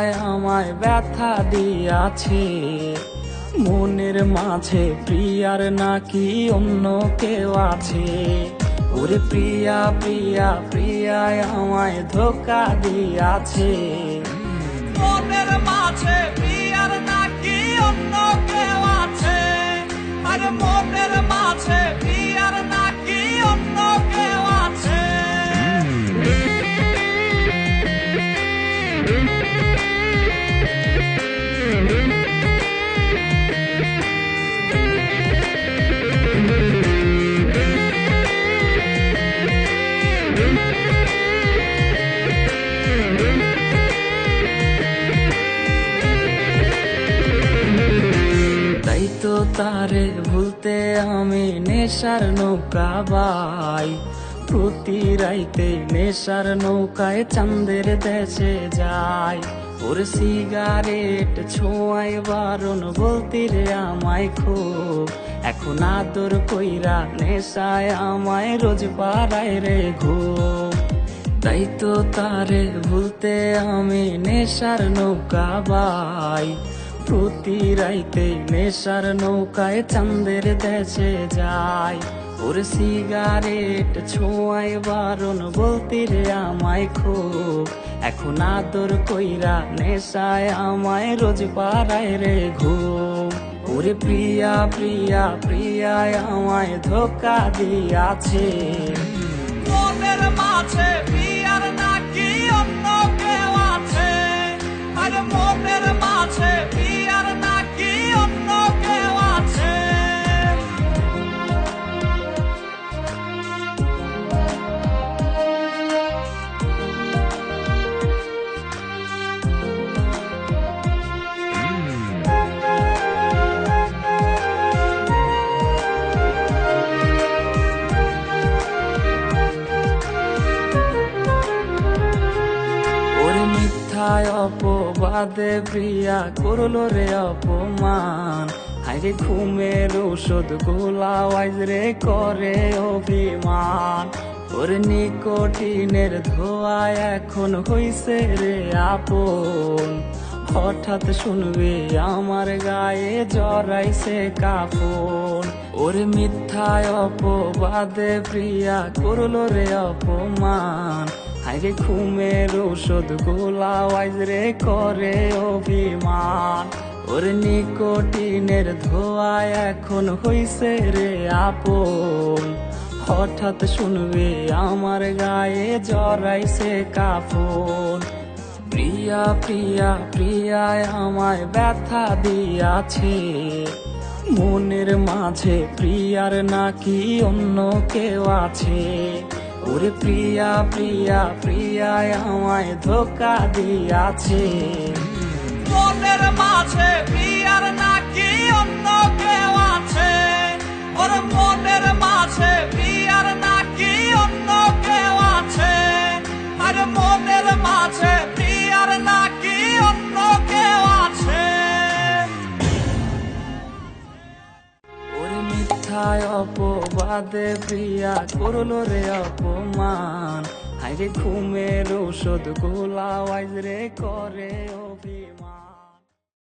প্রিয়ায় আমায় ব্যথা দিয়াছে। মনের মাঝে প্রিয়ার নাকি অন্য কেউ আছে। ওরে প্রিয়া প্রিয়া প্রিয়ায় আমায় ধোকা দিয়াছে। মনের মাঝে প্রিয়ার নাকি অন্য কেউ আছে। আরে মনের মাঝে প্রিয়ার নাকি অন্য কেউ আছে। তাই তো তারে ভুলতে আমি নেশার নৌকা বাই। প্রতি রাইতে নেশার নৌকায় চাঁদের দেশে যাই। ওর সিগারেট ছোঁয়াই বারণ বলতি রে আমায় খুব। এখন আদর কইরা নেশায় আমায় রোজ পাড়ায় রে ঘুম। তাই তো তারে ভুলতে আমি নেশার নৌকা বাই। প্রতি রাইতে নেশার নৌকায় চাঁদের দেশে যাই। ওর সিগারেট ছোঁয়াই বারণ বলতি রে আমায় খুব। এখন আদর কইরা নেশায় আমায় রোজ পাড়ায় রে ঘুম। ওরে প্রিয়া প্রিয়া প্রিয়ায় আমায় ধোকা দিয়াছে। মনের মাঝে প্রিয়ার নাকি অন্য কেউ আছে। আরে মনের মাঝে প্রিয়ার নাকি অন্য কেউ আছে। মিথ্যায় অপবাদে প্রিয়া করলো রে অপমান। হাইরে ঘুমের ঔষধ গোলাওয়াইজ রে করে অভিমান। ওর নিকোটিনের ধোয়া এখন হইছে রে আপন। হঠাৎ শুনবে আমার গায়ে জড়াইছে কাফন। ওর মিথ্যায় অপবাদে প্রিয়া করলো রে অপমান। হাইরে ঘুমের ঔষধ গোলাওয়াইজ রে করে অভিমান। ওর নিকোটিনের ধোয়া এখন হইছে রে আপন। হঠাৎ শুনবে আমার গায়ে জড়াইছে কাফন। প্রিয়া প্রিয়া প্রিয়ায় আমায় ব্যথা দিয়াছে। মনের মাঝে প্রিয়ার নাকি অন্য কেউ আছে। ওরে প্রিয়া প্রিয়া প্রিয়ায় আমায় ধোকা দিয়াছে। মনের মাঝে প্রিয়ার নাকি অন্য কেউ আছে। ওর মনের মাঝে প্রিয়ার নাকি অন্য কেউ আছে। আরে মনের মাঝে প্রিয়ার নাকি অন্য কেউ আছে। ওরে মিথ্যায় অপবাদে প্রিয়া করলো রে অপমান। হাইরে ঘুমের ঔষধ গোলাওয়াইজ রে করে অভিমান।